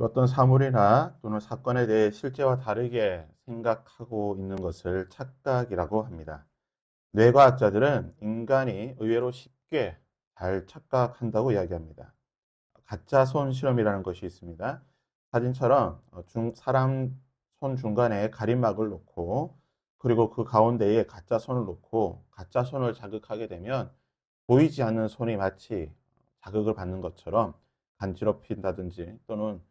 어떤 사물이나 또는 사건에 대해 실제와 다르게 생각하고 있는 것을 착각이라고 합니다. 뇌과학자들은 인간이 의외로 쉽게 잘 착각한다고 이야기합니다. 가짜 손 실험이라는 것이 있습니다. 사진처럼 사람 손 중간에 가림막을 놓고 그리고 그 가운데에 가짜 손을 놓고 가짜 손을 자극하게 되면 보이지 않는 손이 마치 자극을 받는 것처럼 간지럽힌다든지 또는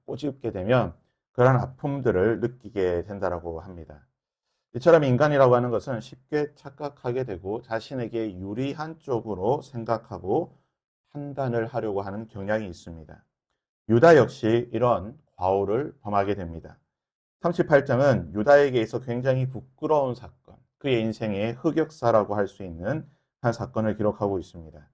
꼬집게 되면 그러한 아픔들을 느끼게 된다고 합니다. 이처럼 인간이라고 하는 것은 쉽게 착각하게 되고 자신에게 유리한 쪽으로 생각하고 판단을 하려고 하는 경향이 있습니다. 유다 역시 이런 과오를 범하게 됩니다. 38장은 유다에게 있어 굉장히 부끄러운 사건, 그의 인생의 흑역사라고 할 수 있는 한 사건을 기록하고 있습니다.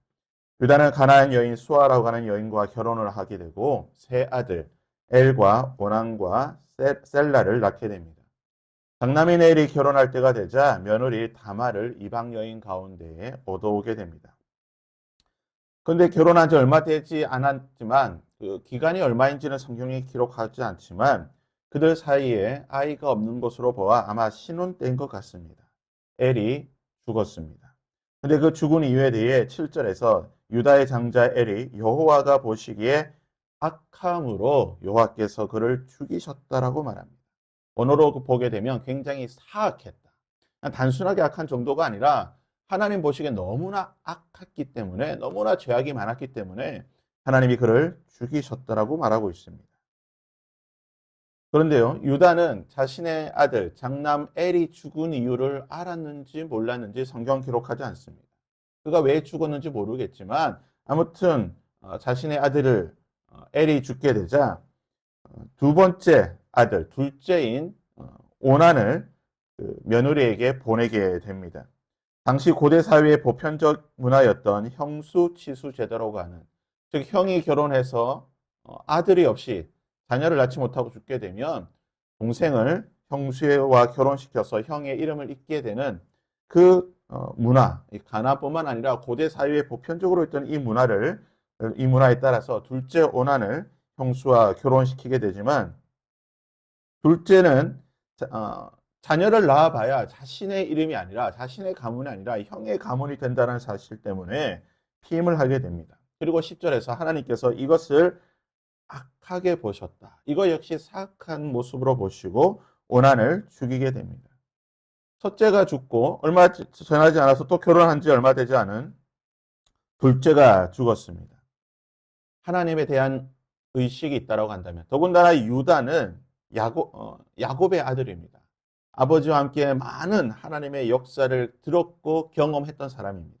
유다는 가나안 여인 수아라고 하는 여인과 결혼을 하게 되고 세 아들 엘과 오난과 셀라를 낳게 됩니다. 장남인 엘이 결혼할 때가 되자 며느리 다말을 이방 여인 가운데에 얻어오게 됩니다. 그런데 결혼한 지 얼마 되지 않았지만 그 기간이 얼마인지는 성경에 기록하지 않지만 그들 사이에 아이가 없는 것으로 보아 아마 신혼 때인 것 같습니다. 엘이 죽었습니다. 근데 그 죽은 이유에 대해 7절에서 유다의 장자 엘이 여호와가 보시기에 악함으로 여호와께서 그를 죽이셨다라고 말합니다. 언어로 보게 되면 굉장히 사악했다. 단순하게 악한 정도가 아니라 하나님 보시기에 너무나 악했기 때문에 너무나 죄악이 많았기 때문에 하나님이 그를 죽이셨다라고 말하고 있습니다. 그런데요, 유다는 자신의 아들 장남 엘이 죽은 이유를 알았는지 몰랐는지 성경 기록하지 않습니다. 그가 왜 죽었는지 모르겠지만 아무튼 자신의 아들을 엘이 죽게 되자 두 번째 아들, 둘째인 오난을 그 며느리에게 보내게 됩니다. 당시 고대 사회의 보편적 문화였던 형수치수 제도라고 하는, 즉 형이 결혼해서 아들이 없이 자녀를 낳지 못하고 죽게 되면 동생을 형수와 결혼시켜서 형의 이름을 잇게 되는 그 문화, 가나뿐만 아니라 고대 사회에 보편적으로 있던 이 문화에 따라서 둘째 오난을 형수와 결혼시키게 되지만 둘째는 자녀를 낳아봐야 자신의 이름이 아니라 자신의 가문이 아니라 형의 가문이 된다는 사실 때문에 피임을 하게 됩니다. 그리고 10절에서 하나님께서 이것을 악하게 보셨다. 이거 역시 사악한 모습으로 보시고 오난을 죽이게 됩니다. 첫째가 죽고 얼마 지나지 않아서 또 결혼한 지 얼마 되지 않은 둘째가 죽었습니다. 하나님에 대한 의식이 있다고 한다면 더군다나 유다는 야곱의 아들입니다. 아버지와 함께 많은 하나님의 역사를 들었고 경험했던 사람입니다.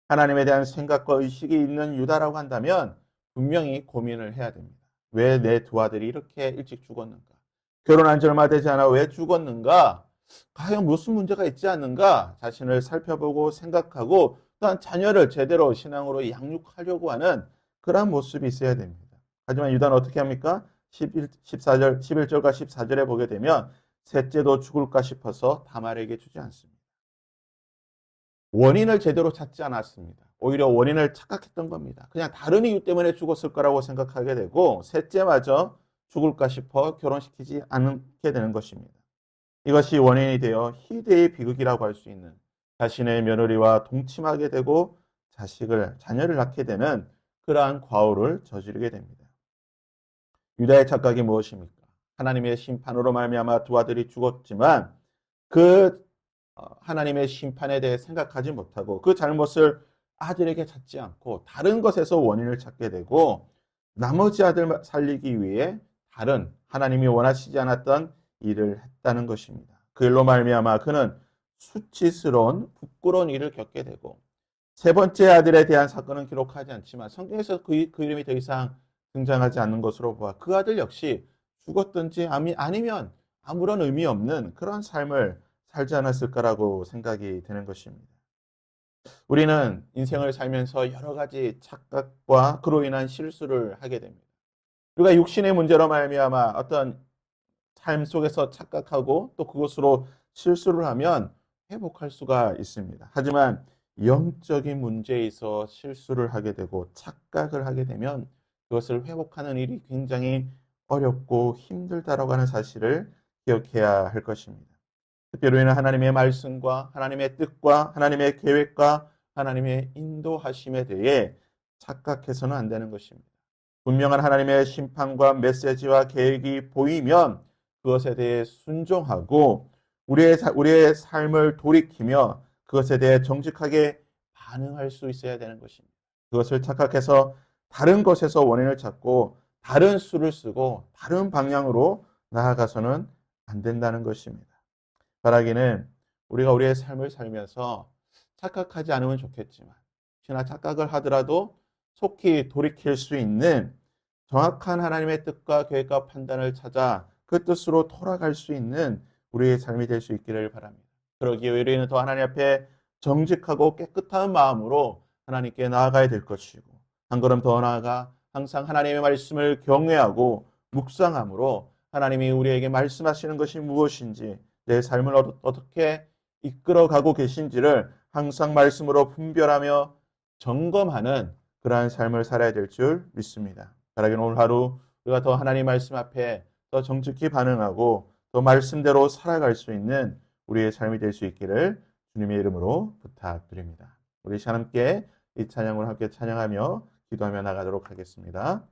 하나님에 대한 생각과 의식이 있는 유다라고 한다면 분명히 고민을 해야 됩니다. 왜 내 두 아들이 이렇게 일찍 죽었는가? 결혼한 지 얼마 되지 않아 왜 죽었는가? 과연 무슨 문제가 있지 않는가? 자신을 살펴보고 생각하고 또한 자녀를 제대로 신앙으로 양육하려고 하는 그러한 모습이 있어야 됩니다. 하지만 유다는 어떻게 합니까? 11절과 14절에 보게 되면 셋째도 죽을까 싶어서 다말에게 주지 않습니다. 원인을 제대로 찾지 않았습니다. 오히려 원인을 착각했던 겁니다. 그냥 다른 이유 때문에 죽었을 거라고 생각하게 되고 셋째마저 죽을까 싶어 결혼시키지 않게 되는 것입니다. 이것이 원인이 되어 희대의 비극이라고 할 수 있는 자신의 며느리와 동침하게 되고 자녀를 낳게 되는 그러한 과오를 저지르게 됩니다. 유다의 착각이 무엇입니까? 하나님의 심판으로 말미암아 두 아들이 죽었지만 그 하나님의 심판에 대해 생각하지 못하고 그 잘못을 아들에게 찾지 않고 다른 것에서 원인을 찾게 되고 나머지 아들 살리기 위해 다른 하나님이 원하시지 않았던 일을 했다는 것입니다. 그 일로 말미암아 그는 수치스러운 부끄러운 일을 겪게 되고 세 번째 아들에 대한 사건은 기록하지 않지만 성경에서 그 이름이 더 이상 등장하지 않는 것으로 보아 그 아들 역시 죽었든지 아니면 아무런 의미 없는 그런 삶을 살지 않았을까라고 생각이 되는 것입니다. 우리는 인생을 살면서 여러 가지 착각과 그로 인한 실수를 하게 됩니다. 우리가 육신의 문제로 말미암아 어떤 삶 속에서 착각하고 또 그것으로 실수를 하면 회복할 수가 있습니다. 하지만 영적인 문제에 있어 실수를 하게 되고 착각을 하게 되면 그것을 회복하는 일이 굉장히 어렵고 힘들다라고 하는 사실을 기억해야 할 것입니다. 특별히 우리는 하나님의 말씀과 하나님의 뜻과 하나님의 계획과 하나님의 인도하심에 대해 착각해서는 안 되는 것입니다. 분명한 하나님의 심판과 메시지와 계획이 보이면 그것에 대해 순종하고 우리의 삶을 돌이키며 그것에 대해 정직하게 반응할 수 있어야 되는 것입니다. 그것을 착각해서 다른 것에서 원인을 찾고 다른 수를 쓰고 다른 방향으로 나아가서는 안 된다는 것입니다. 바라기는 우리가 우리의 삶을 살면서 착각하지 않으면 좋겠지만 혹시나 착각을 하더라도 속히 돌이킬 수 있는 정확한 하나님의 뜻과 계획과 판단을 찾아 그 뜻으로 돌아갈 수 있는 우리의 삶이 될 수 있기를 바랍니다. 그러기 위해 우리는 더 하나님 앞에 정직하고 깨끗한 마음으로 하나님께 나아가야 될 것이고 한 걸음 더 나아가 항상 하나님의 말씀을 경외하고 묵상함으로 하나님이 우리에게 말씀하시는 것이 무엇인지 내 삶을 어떻게 이끌어가고 계신지를 항상 말씀으로 분별하며 점검하는 그러한 삶을 살아야 될 줄 믿습니다. 바라기는 오늘 하루 우리가 더 하나님 말씀 앞에 더 정직히 반응하고 더 말씀대로 살아갈 수 있는 우리의 삶이 될 수 있기를 주님의 이름으로 부탁드립니다. 우리 함께 이 찬양을 함께 찬양하며 기도하며 나가도록 하겠습니다.